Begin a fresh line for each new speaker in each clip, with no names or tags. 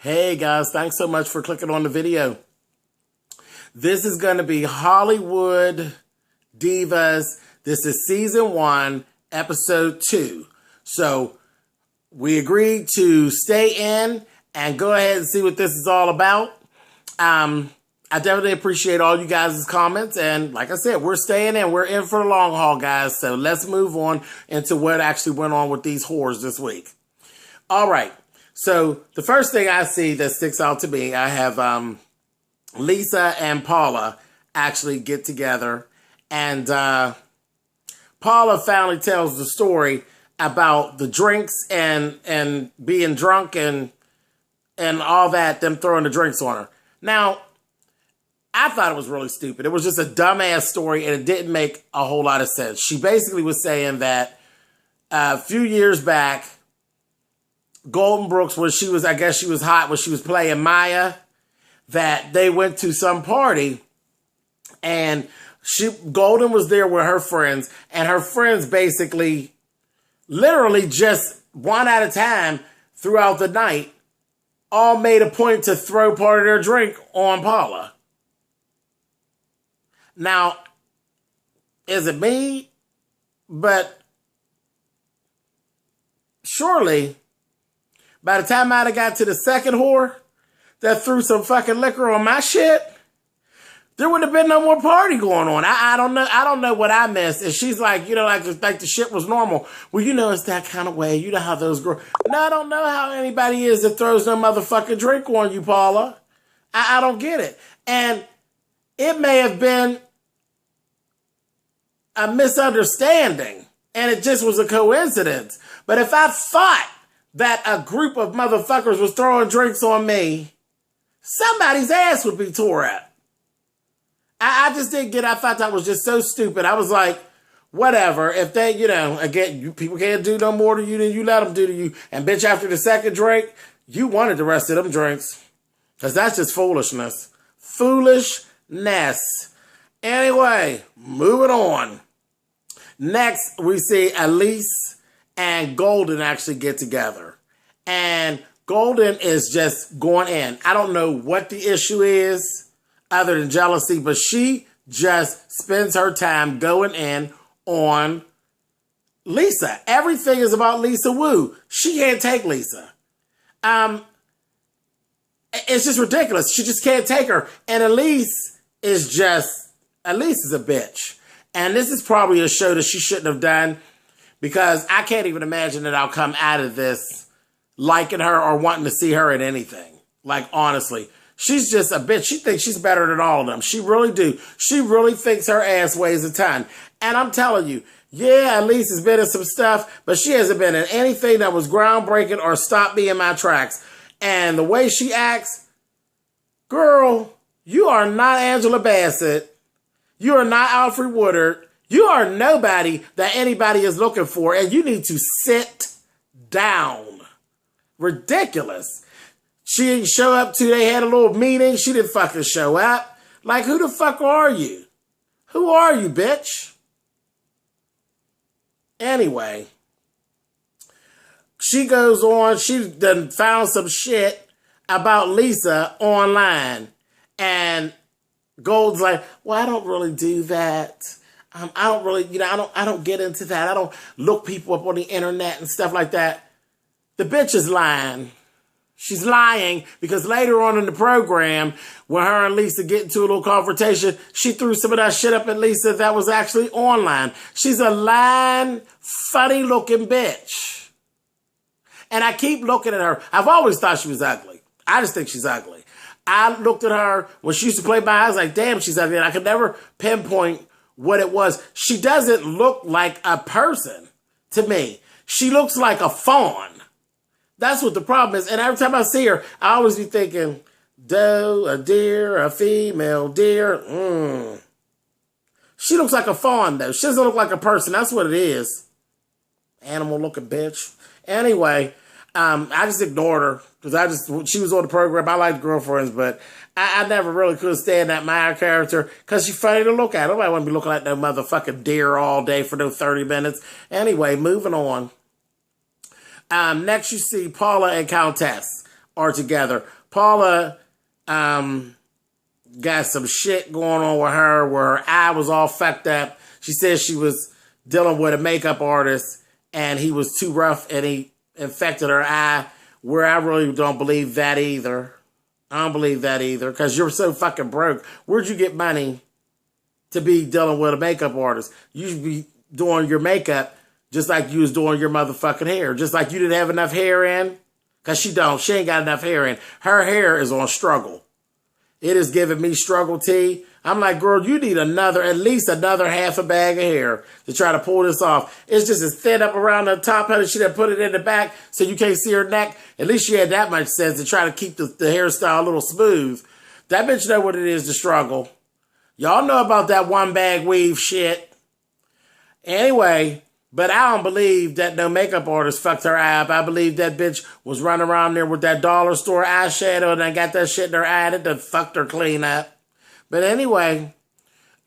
Hey guys, thanks so much for clicking on the video. This is going to be Hollywood Divas. This is season 1, episode 2. So we agreed to stay in and go ahead and see what this is all about. I definitely appreciate all you guys' comments. And like I said, we're staying in. We're in for the long haul, guys. So let's move on into what actually went on with these whores this week. All right. So the first thing I see that sticks out to me, I have Lisa and Paula actually get together. And Paula finally tells the story about the drinks and being drunk and all that, them throwing the drinks on her. Now, I thought it was really stupid. It was just a dumbass story, and it didn't make a whole lot of sense. She basically was saying that a few years back, Golden Brooks, when she was, I guess she was hot when she was playing Maya, that they went to some party, and Golden was there with her friends, and her friends basically, literally just one at a time throughout the night, all made a point to throw part of their drink on Paula. Now, is it me? But surely, by the time I'd have got to the second whore that threw some fucking liquor on my shit, there wouldn't have been no more party going on. I don't know. I don't know what I missed. And she's like, like the shit was normal. Well, it's that kind of way. You know how those girls. No, I don't know how anybody is that throws no motherfucking drink on you, Paula. I don't get it. And it may have been a misunderstanding, and it just was a coincidence. But if I thought that a group of motherfuckers was throwing drinks on me, somebody's ass would be tore up. I just didn't get it. I thought that was just so stupid. I was like, whatever. If they, again, people can't do no more to you than you let them do to you. And bitch, after the second drink, you wanted the rest of them drinks. Because that's just foolishness. Foolishness. Anyway, moving on. Next, we see Elise and Golden actually get together. And Golden is just going in. I don't know what the issue is other than jealousy, but she just spends her time going in on Lisa. Everything is about Lisa Wu. She can't take Lisa. It's just ridiculous. She just can't take her. And Elise is a bitch. And this is probably a show that she shouldn't have done, because I can't even imagine that I'll come out of this liking her or wanting to see her in anything. Like, honestly, she's just a bitch. She thinks she's better than all of them. She really do. She really thinks her ass weighs a ton. And I'm telling you, yeah, Elise has been in some stuff, but she hasn't been in anything that was groundbreaking or stopped me in my tracks. And the way she acts, girl, you are not Angela Bassett. You are not Alfred Woodard. You are nobody that anybody is looking for, and you need to sit down. Ridiculous. She didn't show up till they had a little meeting. She didn't fucking show up. Like, who the fuck are you? Who are you, bitch? Anyway, she goes on. She done found some shit about Lisa online, and Gold's like, well, I don't really do that. I don't really, I don't get into that. I don't look people up on the internet and stuff like that. The bitch is lying. She's lying because later on in the program, when her and Lisa get into a little confrontation, she threw some of that shit up at Lisa that was actually online. She's a lying, funny-looking bitch. And I keep looking at her. I've always thought she was ugly. I just think she's ugly. I looked at her when she used to play by. I was like, damn, she's ugly. And I could never pinpoint what it was. She doesn't look like a person to me. She looks like a fawn. That's what the problem is. And every time I see her, I always be thinking, doe, a deer, a female deer. She looks like a fawn, though. She doesn't look like a person. That's what it is. Animal-looking bitch. Anyway, I just ignored her because she was on the program. I liked Girlfriends, but I never really could stand that Maya character because she's funny to look at. Nobody want to be looking like no motherfucking deer all day for those 30 minutes. Anyway, moving on. Next, you see Paula and Countess. are together. Paula got some shit going on with her where her eye was all fucked up. She said she was dealing with a makeup artist and he was too rough and he infected her eye, where I really don't believe that either. I don't believe that either, because you're so fucking broke. Where'd you get money to be dealing with a makeup artist? You should be doing your makeup just like you was doing your motherfucking hair. Just like you didn't have enough hair in, because she don't. She ain't got enough hair in. Her hair is on struggle. It is giving me struggle tea. I'm like, girl, you need at least another half a bag of hair to try to pull this off. It's just as thin up around the top of it. She done put it in the back so you can't see her neck. At least she had that much sense to try to keep the hairstyle a little smooth. That bitch know what it is to struggle. Y'all know about that one bag weave shit. Anyway, but I don't believe that no makeup artist fucked her eye up. I believe that bitch was running around there with that dollar store eyeshadow and I got that shit in her eye that done fucked her clean up. But anyway,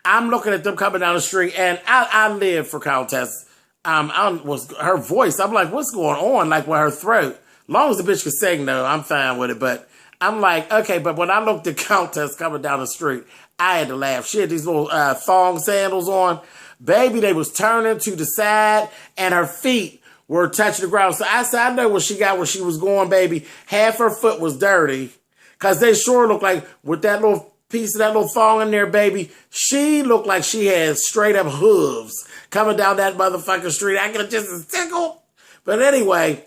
I'm looking at them coming down the street, and I live for Countess. Her voice, I'm like, what's going on? Like with her throat. As long as the bitch can sing, though, I'm fine with it. But I'm like, okay, but when I looked at Countess coming down the street, I had to laugh. She had these little thong sandals on. Baby, they was turning to the side, and her feet were touching the ground. So I said, I know what she got where she was going, baby. Half her foot was dirty, because they sure looked like with that little piece of that little thong in there, baby, she looked like she had straight up hooves coming down that motherfucking street. I could just tickle. But anyway,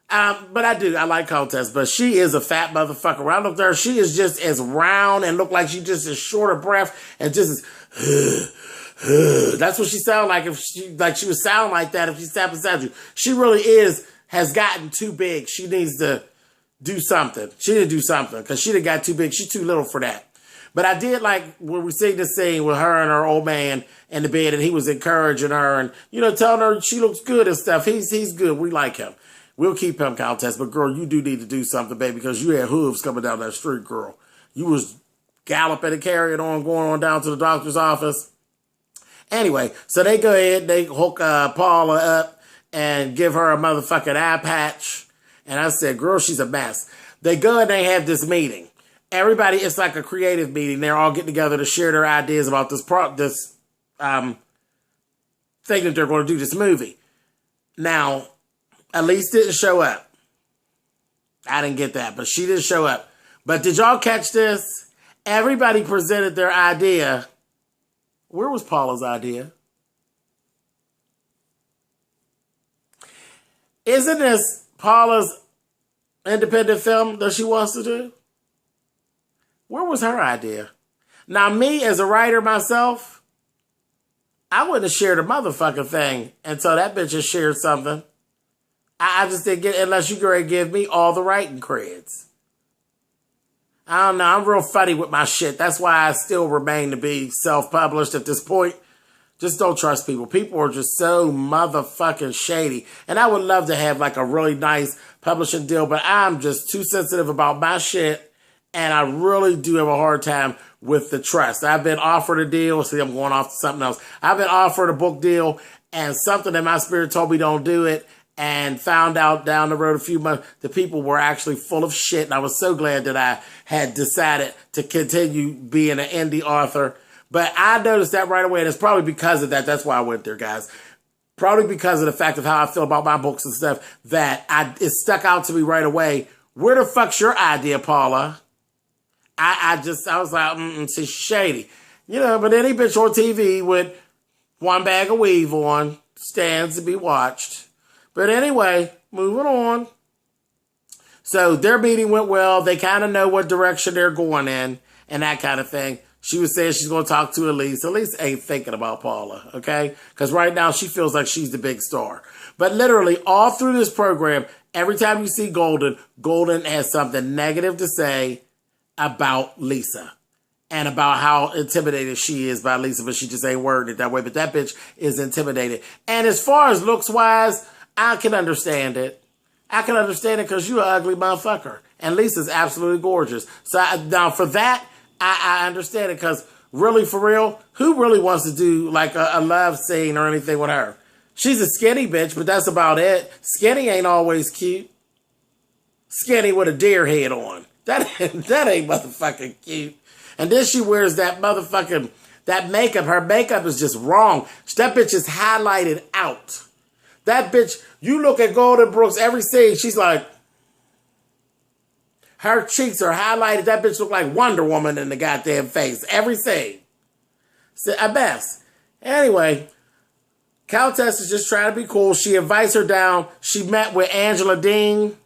but I like Countess, but she is a fat motherfucker. When I looked at her, she is just as round and looked like she just is short of breath and just is, that's what she sounded like she would sound like that if she sat beside you. She really has gotten too big. She needs to do something. She need to do something because she done got too big. She's too little for that. But I did like when we see the scene with her and her old man in the bed, and he was encouraging her and, telling her she looks good and stuff. He's good. We like him. We'll keep him, Countess. But, girl, you do need to do something, baby, because you had hooves coming down that street, girl. You was galloping and carrying on, going on down to the doctor's office. Anyway, so they go ahead, they hook Paula up and give her a motherfucking eye patch. And I said, girl, she's a mess. They go and they have this meeting. Everybody, it's like a creative meeting. They're all getting together to share their ideas about this thing that they're going to do, this movie. Now, Elise didn't show up. I didn't get that, but she didn't show up. But did y'all catch this? Everybody presented their idea. Where was Paula's idea? Isn't this Paula's independent film that she wants to do? Where was her idea? Now, me as a writer myself, I wouldn't have shared a motherfucking thing until that bitch has shared something. I just didn't get it unless you going to give me all the writing creds. I don't know. I'm real funny with my shit. That's why I still remain to be self-published at this point. Just don't trust people. People are just so motherfucking shady. And I would love to have like a really nice publishing deal, but I'm just too sensitive about my shit. And I really do have a hard time with the trust. I've been offered a deal. See, I'm going off to something else. I've been offered a book deal, and something in my spirit told me don't do it, and found out down the road a few months the people were actually full of shit. And I was so glad that I had decided to continue being an indie author. But I noticed that right away, and it's probably because of that. That's why I went there, guys. Probably because of the fact of how I feel about my books and stuff, that it stuck out to me right away. Where the fuck's your idea, Paula? I was like, she's shady. But any bitch on TV with one bag of weave on stands to be watched. But anyway, moving on. So their meeting went well. They kind of know what direction they're going in and that kind of thing. She was saying she's going to talk to Elise. Elise ain't thinking about Paula, okay? Because right now she feels like she's the big star. But literally all through this program, every time you see Golden, Golden has something negative to say about Lisa and about how intimidated she is by Lisa, but she just ain't worded it that way. But that bitch is intimidated. And as far as looks-wise, I can understand it. I can understand it because you're an ugly motherfucker. And Lisa's absolutely gorgeous. So now for that, I understand it because really, for real, who really wants to do like a love scene or anything with her? She's a skinny bitch, but that's about it. Skinny ain't always cute. skinny with a deer head on. That ain't motherfucking cute. And then she wears that motherfucking, that makeup. Her makeup is just wrong. That bitch is highlighted out. That bitch, you look at Golden Brooks every scene, she's like, her cheeks are highlighted. That bitch look like Wonder Woman in the goddamn face. Every scene. So, at best. Anyway, Countess is just trying to be cool. She invites her down. She met with Angela Dean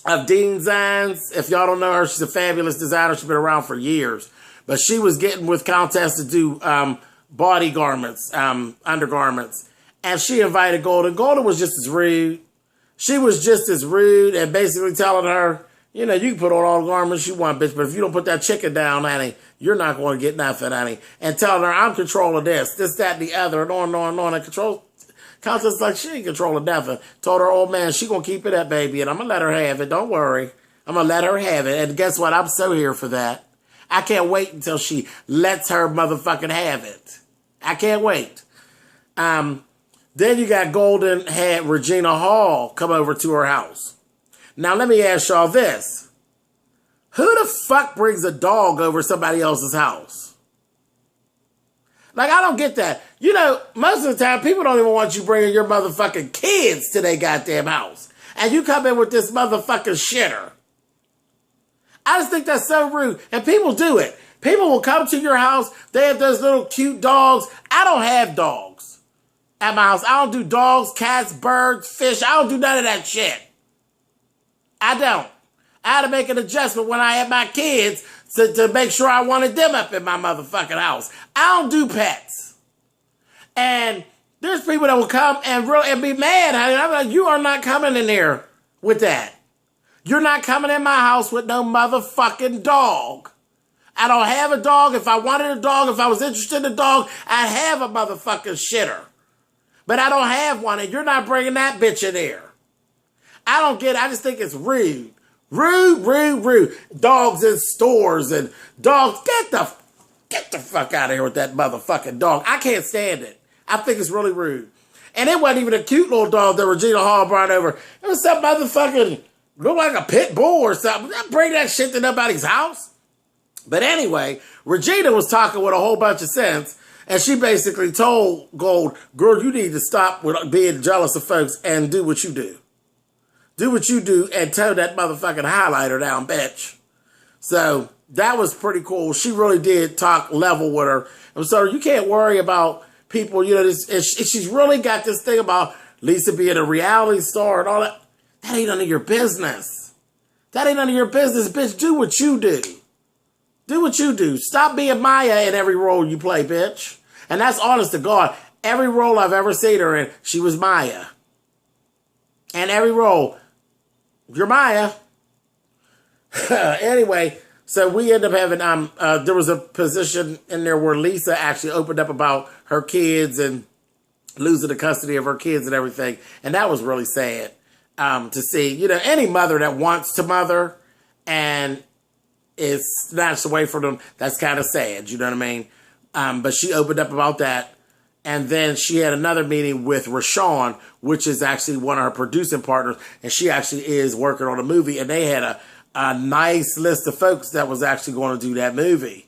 of Dean Designs. If y'all don't know her, she's a fabulous designer. She's been around for years. But she was getting with Countess to do body garments, undergarments. And she invited Golden. Golden was just as rude. She was just as rude and basically telling her, you know, you can put on all the garments you want, bitch, but if you don't put that chicken down, honey, you're not going to get nothing, honey. And telling her, I'm controlling this, that, and the other, and on. And control. Countess like, she ain't controlling nothing. Told her old man, she going to keep it up, baby, and I'm going to let her have it. Don't worry. I'm going to let her have it. And guess what? I'm so here for that. I can't wait until she lets her motherfucking have it. I can't wait. Then you got Golden had Regina Hall come over to her house. Now, let me ask y'all this. Who the fuck brings a dog over somebody else's house? Like, I don't get that. You know, most of the time, people don't even want you bringing your motherfucking kids to their goddamn house. And you come in with this motherfucking shitter. I just think that's so rude. And people do it. People will come to your house. They have those little cute dogs. I don't have dogs at my house. I don't do dogs, cats, birds, fish. I don't do none of that shit. I don't. I had to make an adjustment when I had my kids to make sure I wanted them up in my motherfucking house. I don't do pets. And there's people that will come and be mad. I'm like, you are not coming in there with that. You're not coming in my house with no motherfucking dog. I don't have a dog. If I wanted a dog, if I was interested in a dog, I'd have a motherfucking shitter. But I don't have one, and you're not bringing that bitch in there. I don't get it. I just think it's rude. Rude. Dogs in stores and dogs. Get the fuck out of here with that motherfucking dog. I can't stand it. I think it's really rude. And it wasn't even a cute little dog that Regina Hall brought over. It was some motherfucking, looked like a pit bull or something. Bring that shit to nobody's house. But anyway, Regina was talking with a whole bunch of sense. And she basically told Gold, girl, you need to stop with being jealous of folks and do what you do. Do what you do and tone that motherfucking highlighter down, bitch. So that was pretty cool. She really did talk level with her. And so you can't worry about people, you know, she's really got this thing about Lisa being a reality star and all that. That ain't none of your business. That ain't none of your business, bitch. Do what you do. Do what you do. Stop being Maya in every role you play, bitch. And that's honest to God. Every role I've ever seen her in, she was Maya. And every role, you're Maya. Anyway, so we end up having, there was a position in there where Lisa actually opened up about her kids and losing the custody of her kids and everything. And that was really sad to see. You know, any mother that wants to mother and is snatched away from them, that's kind of sad, you know what I mean? But she opened up about that. And then she had another meeting with Rashawn, which is actually one of her producing partners. And she actually is working on a movie. And they had a nice list of folks that was actually going to do that movie.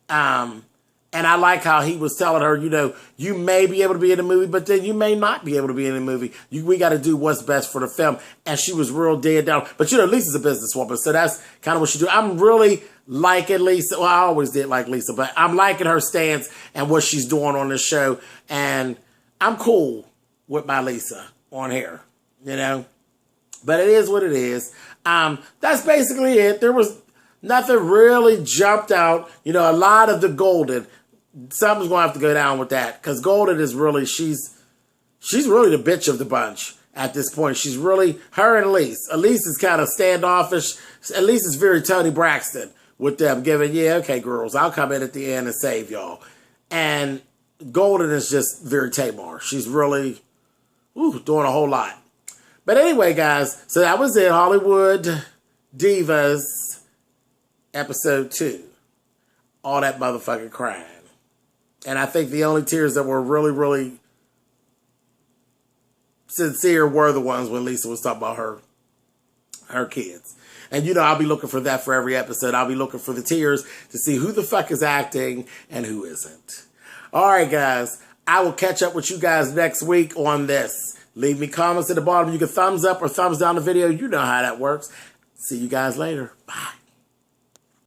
And I like how he was telling her, you know, you may be able to be in the movie, but then you may not be able to be in the movie. We got to do what's best for the film. And she was real dead down. But, you know, Lisa's a businesswoman, so that's kind of what she do. I'm really liking Lisa. Well, I always did like Lisa, but I'm liking her stance and what she's doing on this show. And I'm cool with my Lisa on here, you know. But it is what it is. That's basically it. There was nothing really jumped out. You know, a lot of the Golden, something's going to have to go down with that. Because Golden is really, she's really the bitch of the bunch at this point. She's really, her and Elise. Elise is kind of standoffish. Elise is very Toni Braxton with them giving, yeah, okay, girls, I'll come in at the end and save y'all. And Golden is just very Tamar. She's really doing a whole lot. But anyway, guys, so that was it. Hollywood Divas episode 2. All that motherfucking crying. And I think the only tears that were really, really sincere were the ones when Lisa was talking about her kids. And you know, I'll be looking for that for every episode. I'll be looking for the tears to see who the fuck is acting and who isn't. All right, guys. I will catch up with you guys next week on this. Leave me comments at the bottom. You can thumbs up or thumbs down the video. You know how that works. See you guys later. Bye.